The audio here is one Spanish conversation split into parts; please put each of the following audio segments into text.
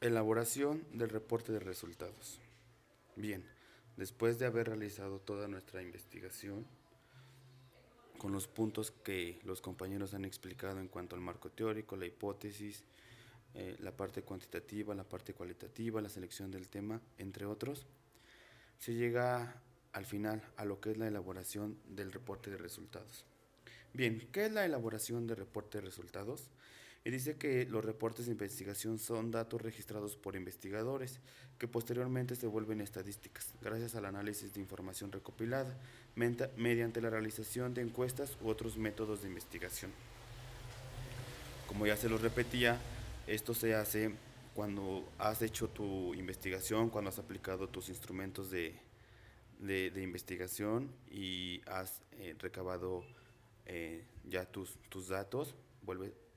Elaboración del reporte de resultados. Bien, después de haber realizado toda nuestra investigación, con los puntos que los compañeros han explicado en cuanto al marco teórico, la hipótesis, la parte cuantitativa, la parte cualitativa, la selección del tema, entre otros, se llega al final a lo que es la elaboración del reporte de resultados. Bien, ¿qué es la elaboración de reporte de resultados? Y dice que los reportes de investigación son datos registrados por investigadores que posteriormente se vuelven estadísticas gracias al análisis de información recopilada mediante la realización de encuestas u otros métodos de investigación. Como ya se los repetía, esto se hace cuando has hecho tu investigación, cuando has aplicado tus instrumentos de investigación y has recabado ya tus datos,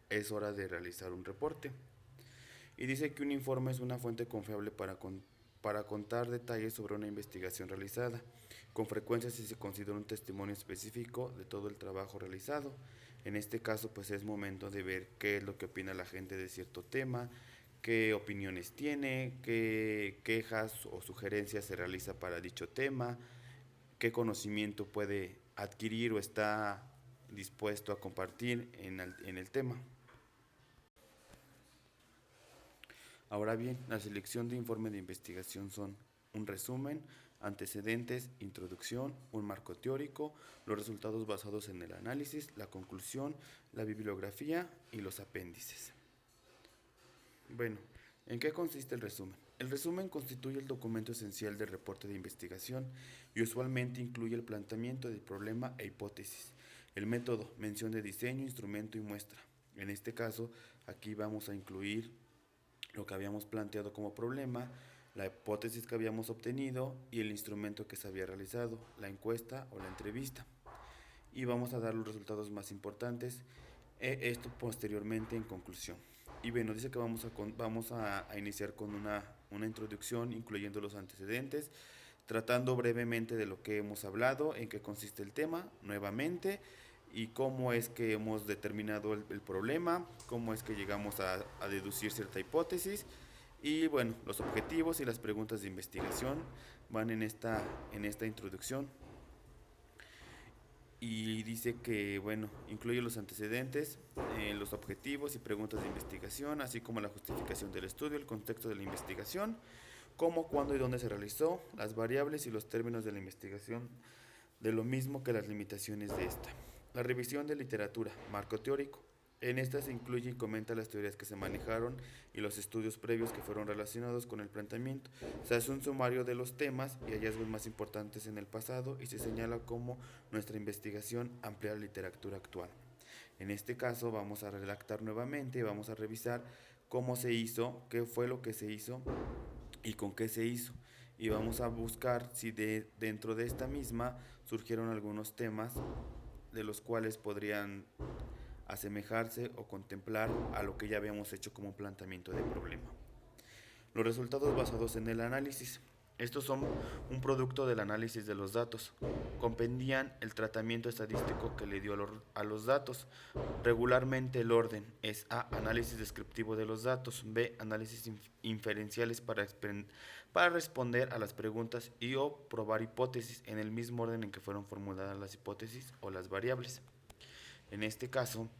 es hora de realizar un reporte. Y dice que un informe es una fuente confiable para contar detalles sobre una investigación realizada, con frecuencia si se considera un testimonio específico de todo el trabajo realizado. En este caso, pues es momento de ver qué es lo que opina la gente de cierto tema, qué opiniones tiene, qué quejas o sugerencias se realiza para dicho tema, qué conocimiento puede adquirir o está dispuesto a compartir en el tema. Ahora bien, la selección de informe de investigación son un resumen, antecedentes, introducción, un marco teórico, los resultados basados en el análisis, la conclusión, la bibliografía y los apéndices. Bueno, ¿en qué consiste el resumen? El resumen constituye el documento esencial del reporte de investigación y usualmente incluye el planteamiento del problema e hipótesis, el método, mención de diseño, instrumento y muestra. En este caso, aquí vamos a incluir lo que habíamos planteado como problema, la hipótesis que habíamos obtenido y el instrumento que se había realizado, la encuesta o la entrevista. Y vamos a dar los resultados más importantes, esto posteriormente en conclusión. Y bueno, dice que vamos a iniciar con una introducción incluyendo los antecedentes, tratando brevemente de lo que hemos hablado, en qué consiste el tema, nuevamente, y cómo es que hemos determinado el problema, cómo es que llegamos a deducir cierta hipótesis, y bueno, los objetivos y las preguntas de investigación van en esta introducción. Y dice que, bueno, incluye los antecedentes, los objetivos y preguntas de investigación, así como la justificación del estudio, el contexto de la investigación, cómo, cuándo y dónde se realizó, las variables y los términos de la investigación, de lo mismo que las limitaciones de esta. La revisión de literatura, marco teórico. En esta se incluye y comenta las teorías que se manejaron y los estudios previos que fueron relacionados con el planteamiento. Se hace un sumario de los temas y hallazgos más importantes en el pasado y se señala cómo nuestra investigación amplía la literatura actual. En este caso vamos a redactar nuevamente y vamos a revisar cómo se hizo, qué fue lo que se hizo y con qué se hizo. Y vamos a buscar si dentro de esta misma surgieron algunos temas de los cuales podrían asemejarse o contemplar a lo que ya habíamos hecho como planteamiento de problema. Los resultados basados en el análisis. Estos son un producto del análisis de los datos. Compendían el tratamiento estadístico que le dio a los datos. Regularmente el orden es A, análisis descriptivo de los datos, B, análisis inferenciales para responder a las preguntas y o probar hipótesis en el mismo orden en que fueron formuladas las hipótesis o las variables. En este caso,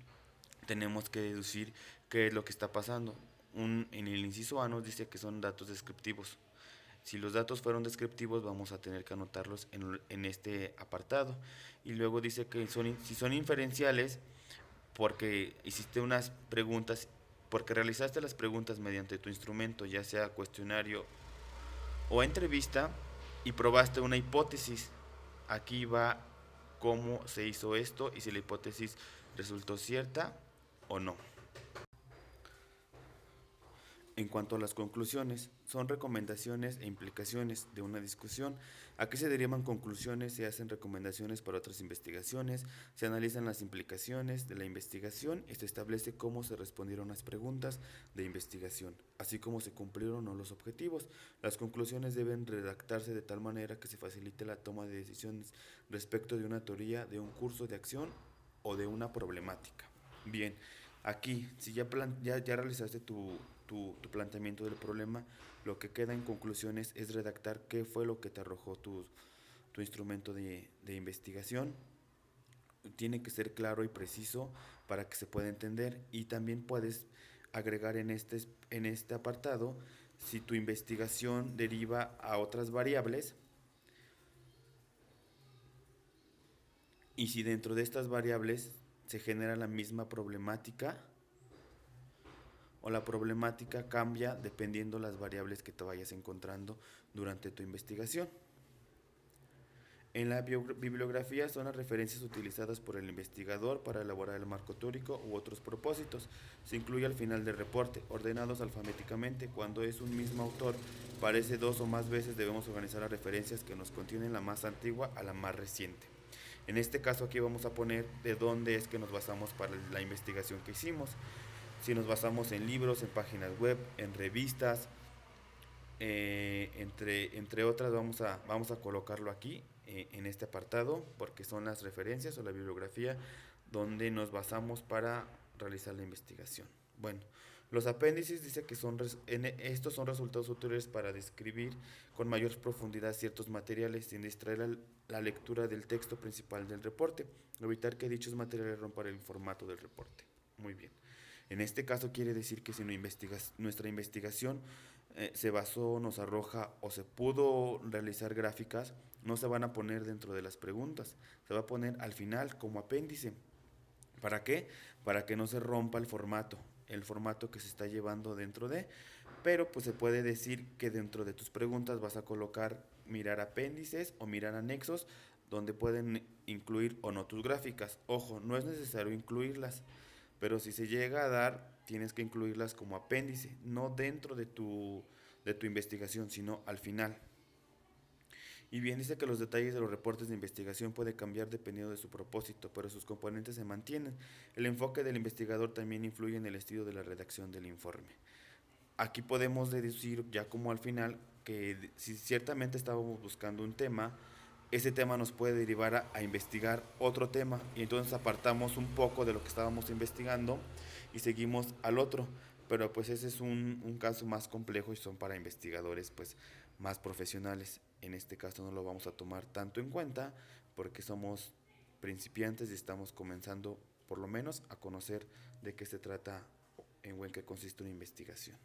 tenemos que deducir qué es lo que está pasando. En el inciso A nos dice que son datos descriptivos. Si los datos fueron descriptivos, vamos a tener que anotarlos en este apartado. Y luego dice que si son inferenciales, porque hiciste unas preguntas, porque realizaste las preguntas mediante tu instrumento, ya sea cuestionario o entrevista, y probaste una hipótesis. Aquí va cómo se hizo esto y si la hipótesis resultó cierta o no. En cuanto a las conclusiones, son recomendaciones e implicaciones de una discusión. Aquí se derivan conclusiones, se hacen recomendaciones para otras investigaciones, se analizan las implicaciones de la investigación y se establece cómo se respondieron las preguntas de investigación, así como se cumplieron o no los objetivos. Las conclusiones deben redactarse de tal manera que se facilite la toma de decisiones respecto de una teoría, de un curso de acción o de una problemática. Bien, aquí, si ya realizaste tu planteamiento del problema, lo que queda en conclusiones es redactar qué fue lo que te arrojó tu instrumento de investigación. Tiene que ser claro y preciso para que se pueda entender, y también puedes agregar en este apartado si tu investigación deriva a otras variables y si dentro de estas variables se genera la misma problemática o la problemática cambia dependiendo las variables que te vayas encontrando durante tu investigación. En la bibliografía son las referencias utilizadas por el investigador para elaborar el marco teórico u otros propósitos. Se incluye al final del reporte, ordenados alfabéticamente. Cuando es un mismo autor, parece dos o más veces, debemos organizar las referencias que nos contienen la más antigua a la más reciente. En este caso aquí vamos a poner de dónde es que nos basamos para la investigación que hicimos. Si nos basamos en libros, en páginas web, en revistas, entre otras, vamos a colocarlo aquí en este apartado, porque son las referencias o la bibliografía donde nos basamos para realizar la investigación. Bueno, los apéndices dice que estos son resultados útiles para describir con mayor profundidad ciertos materiales sin distraer la lectura del texto principal del reporte, evitar que dichos materiales rompan el formato del reporte. Muy bien. En este caso quiere decir que si nuestra investigación se basó, nos arroja o se pudo realizar gráficas, no se van a poner dentro de las preguntas, se va a poner al final como apéndice. ¿Para qué? Para que no se rompa el formato que se está llevando dentro de, pero pues se puede decir que dentro de tus preguntas vas a colocar mirar apéndices o mirar anexos donde pueden incluir o no tus gráficas. Ojo, no es necesario incluirlas, pero si se llega a dar, tienes que incluirlas como apéndice, no dentro de tu investigación, sino al final. Y bien, dice que los detalles de los reportes de investigación pueden cambiar dependiendo de su propósito, pero sus componentes se mantienen. El enfoque del investigador también influye en el estilo de la redacción del informe. Aquí podemos deducir ya como al final que si ciertamente estábamos buscando un tema, ese tema nos puede derivar a investigar otro tema, y entonces apartamos un poco de lo que estábamos investigando y seguimos al otro, pero pues ese es un caso más complejo y son para investigadores pues más profesionales. En este caso no lo vamos a tomar tanto en cuenta porque somos principiantes y estamos comenzando por lo menos a conocer de qué se trata o en qué consiste una investigación.